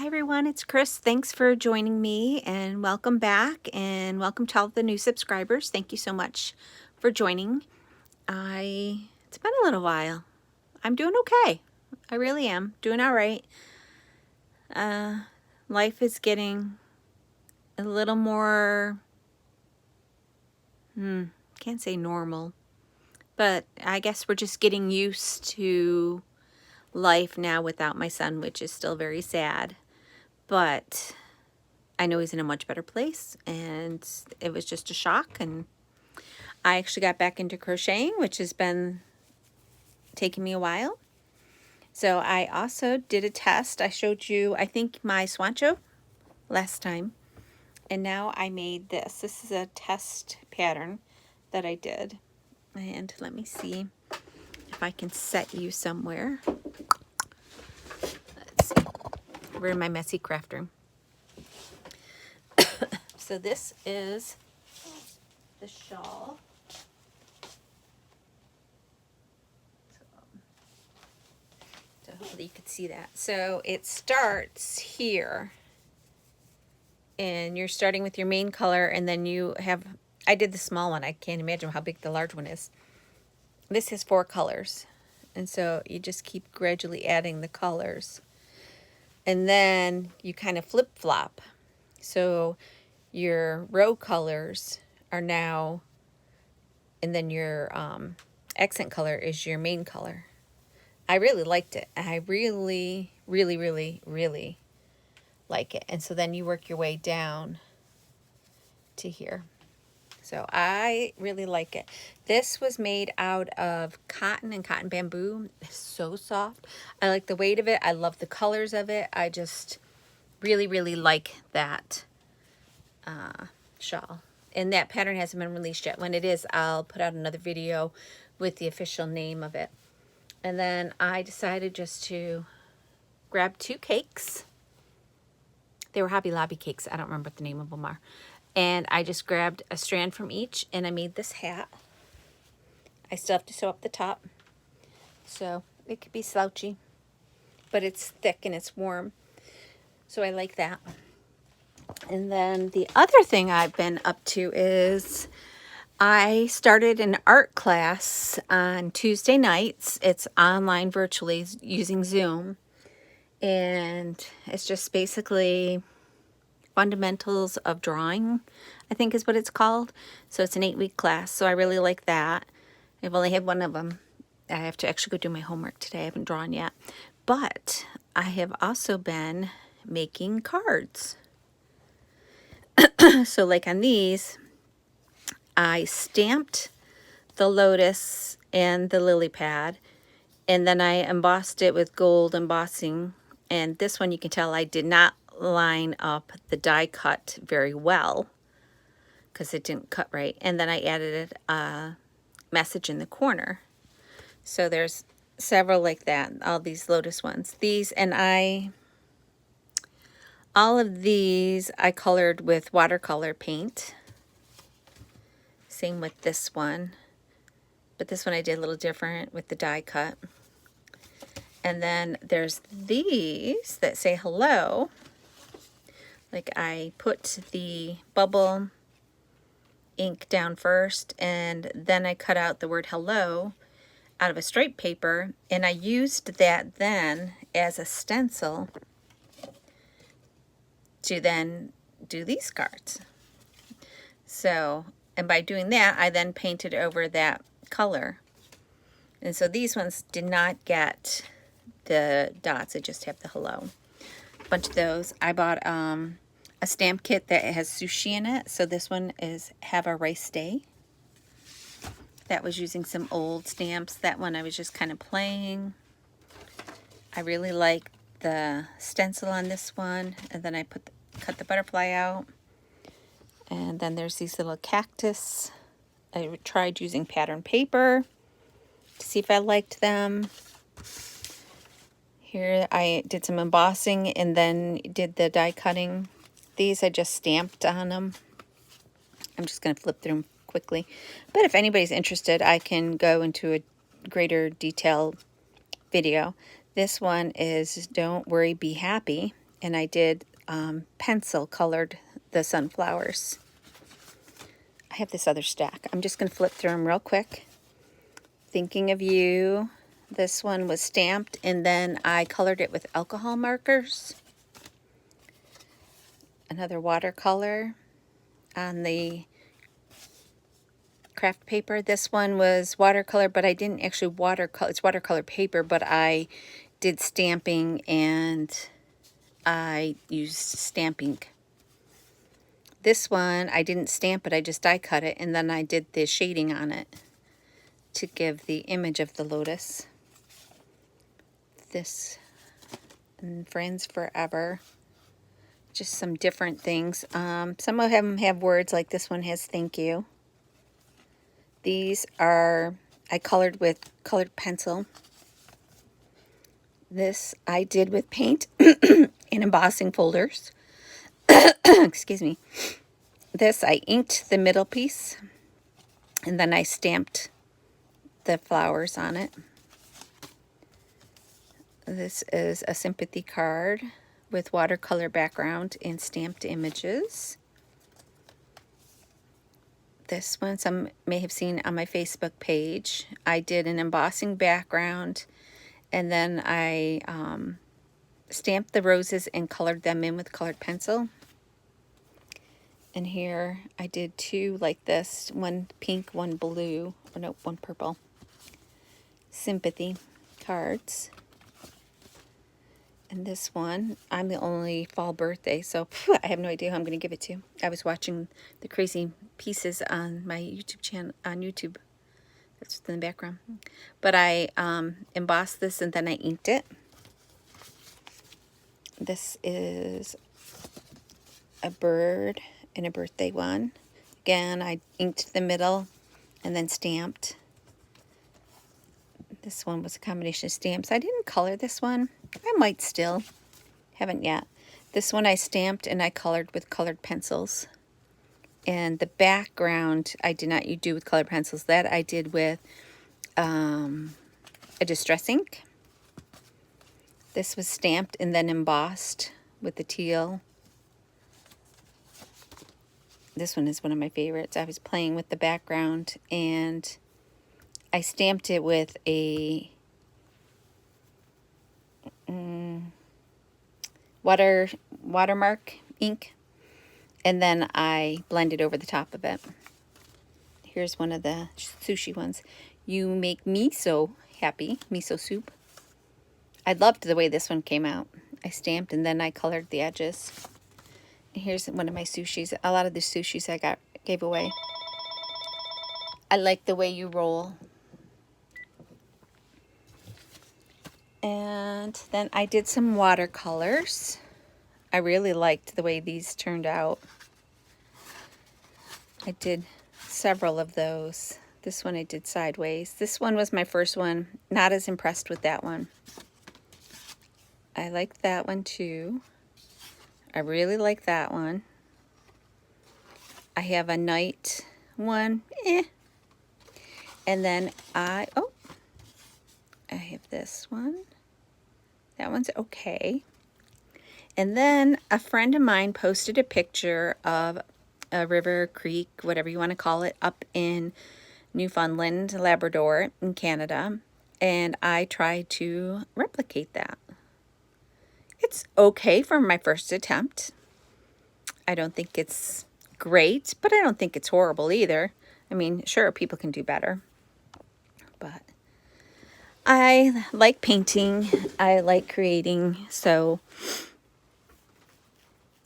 Hi everyone, it's Chris. Thanks for joining me and welcome back and welcome to all the new subscribers. Thank you so much for joining. It's been a little while. I'm doing okay. I really am. Doing all right. Life is getting a little more, can't say normal, but I guess we're just getting used to life now without my son, which is still very sad. But I know he's in a much better place, and it was just a shock. And I actually got back into crocheting, which has been taking me a while. So I also did a test. I showed you, I think, my swancho last time. And now I made this. This is a test pattern that I did. And let me see if I can set you somewhere. Let's see. We're in my messy craft room. So this is the shawl. So hopefully you could see that. So it starts here. And you're starting with your main color, and then you have, I did the small one. I can't imagine how big the large one is. This has 4 colors. And so you just keep gradually adding the colors. And then you kind of flip-flop. So your row colors are now, and then your accent color is your main color. I really liked it. I really, really, really, really like it. And so then you work your way down to here. So I really like it. This was made out of cotton and cotton bamboo. It's so soft. I like the weight of it. I love the colors of it. I just really, really like that shawl. And that pattern hasn't been released yet. When it is, I'll put out another video with the official name of it. And then I decided just to grab 2 cakes. They were Hobby Lobby cakes. I don't remember what the name of them are. And I just grabbed a strand from each, and I made this hat. I still have to sew up the top, so it could be slouchy, but it's thick and it's warm, so I like that. And then the other thing I've been up to is I started an art class on Tuesday nights. It's online virtually using Zoom, and it's just basically fundamentals of drawing, I think is what it's called. So it's an 8-week class. So I really like that. I've only had one of them. I have to actually go do my homework today. I haven't drawn yet. But I have also been making cards. So like on these, I stamped the lotus and the lily pad, and then I embossed it with gold embossing. And this one, you can tell I did not line up the die cut very well because it didn't cut right. And then I added a message in the corner. So there's several like that, all these lotus ones. These, and all of these I colored with watercolor paint. Same with this one. But this one I did a little different with the die cut. And then there's these that say hello. Like I put the bubble ink down first, and then I cut out the word hello out of a striped paper, and I used that then as a stencil to then do these cards. So, and by doing that, I then painted over that color. And so these ones did not get the dots, they just have the hello. Bunch of those. I bought a stamp kit that has sushi in it. So this one is Have a Rice Day. That was using some old stamps. That one I was just kind of playing. I really like the stencil on this one. And then I cut the butterfly out. And then there's these little cactus. I tried using pattern paper to see if I liked them. Here I did some embossing and then did the die cutting. These I just stamped on them. I'm just going to flip through them quickly. But if anybody's interested, I can go into a greater detail video. This one is Don't Worry, Be Happy. and I did pencil colored the sunflowers. I have this other stack. I'm just going to flip through them real quick. Thinking of You. This one was stamped, and then I colored it with alcohol markers. Another watercolor on the craft paper. This one was watercolor, but I didn't actually watercolor. It's watercolor paper, but I did stamping and I used stamp ink. This one, I didn't stamp it, I just die cut it, and then I did the shading on it to give the image of the lotus. This, and Friends Forever. Just some different things. Some of them have words, like this one has thank you. These are, I colored with colored pencil. This I did with paint and embossing folders. Excuse me. This I inked the middle piece, and then I stamped the flowers on it. This is a sympathy card with watercolor background and stamped images. This one some may have seen on my Facebook page. I did an embossing background, and then I stamped the roses and colored them in with colored pencil. And here I did two like this, one pink, one blue, or no, one purple. Sympathy cards. And this one, I'm the only fall birthday, so I have no idea who I'm going to give it to. I was watching the crazy pieces on my YouTube channel, on YouTube. That's in the background. But I embossed this and then I inked it. This is a bird and a birthday one. Again, I inked the middle and then stamped. This one was a combination of stamps. I didn't color this one. I might still. Haven't yet. This one I stamped and I colored with colored pencils. And the background I did not do with colored pencils. That I did with a distress ink. This was stamped and then embossed with the teal. This one is one of my favorites. I was playing with the background and I stamped it with a watermark ink, and then I blended over the top of it. Here's one of the sushi ones. You make me so happy, miso soup. I loved the way this one came out. I stamped and then I colored the edges. And here's one of my sushis. A lot of the sushis I gave away. I like the way you roll. And then I did some watercolors. I really liked the way these turned out. I did several of those. This one I did sideways. This one was my first one. Not as impressed with that one. I liked that one too. I really like that one. I have a night one. And then I have this one. That one's okay. And then a friend of mine posted a picture of a river, creek, whatever you want to call it, up in Newfoundland, Labrador in Canada. And I tried to replicate that. It's okay for my first attempt. I don't think it's great, but I don't think it's horrible either. I mean, sure, people can do better. But I like painting. I like creating. So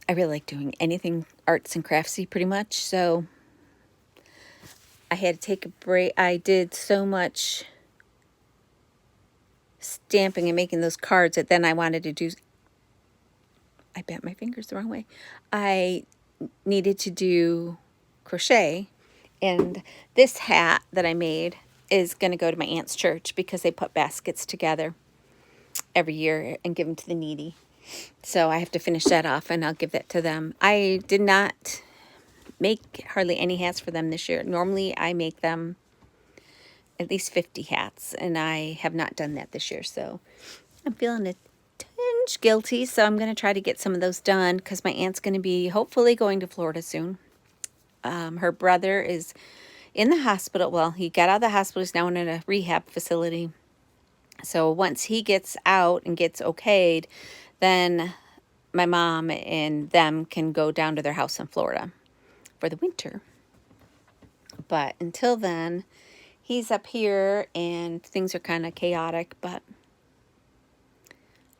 I really like doing anything arts and craftsy pretty much. So I had to take a break. I did so much stamping and making those cards that then I wanted to do. I bent my fingers the wrong way. I needed to do crochet. And this hat that I made is going to go to my aunt's church because they put baskets together every year and give them to the needy. So I have to finish that off and I'll give that to them. I did not make hardly any hats for them this year. Normally I make them at least 50 hats and I have not done that this year. So I'm feeling a tinge guilty, so I'm going to try to get some of those done because my aunt's going to be hopefully going to Florida soon. Her brother is in the hospital. Well, he got out of the hospital. He's now in a rehab facility. So once he gets out and gets okayed, then my mom and them can go down to their house in Florida for the winter. But until then, he's up here and things are kind of chaotic, but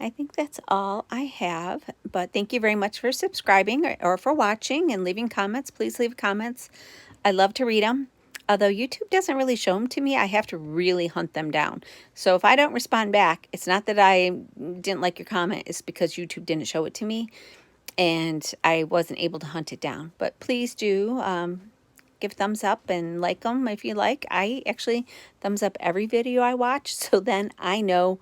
I think that's all I have. But thank you very much for subscribing or for watching and leaving comments. Please leave comments. I love to read them. Although YouTube doesn't really show them to me, I have to really hunt them down. So if I don't respond back, it's not that I didn't like your comment. It's because YouTube didn't show it to me and I wasn't able to hunt it down. But please do give thumbs up and like them if you like. I actually thumbs up every video I watch, so then I know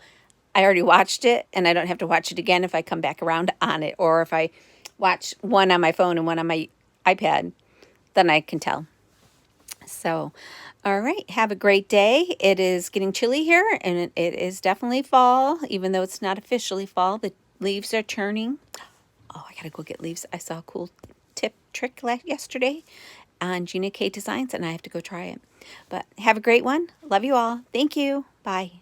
I already watched it and I don't have to watch it again if I come back around on it. Or if I watch one on my phone and one on my iPad, then I can tell. So, all right, have a great day. It is getting chilly here and it is definitely fall, even though it's not officially fall. The leaves are turning. Oh, I gotta go get leaves. I saw a cool trick yesterday on Gina K Designs and I have to go try it. But have a great one. Love you all. Thank you. Bye.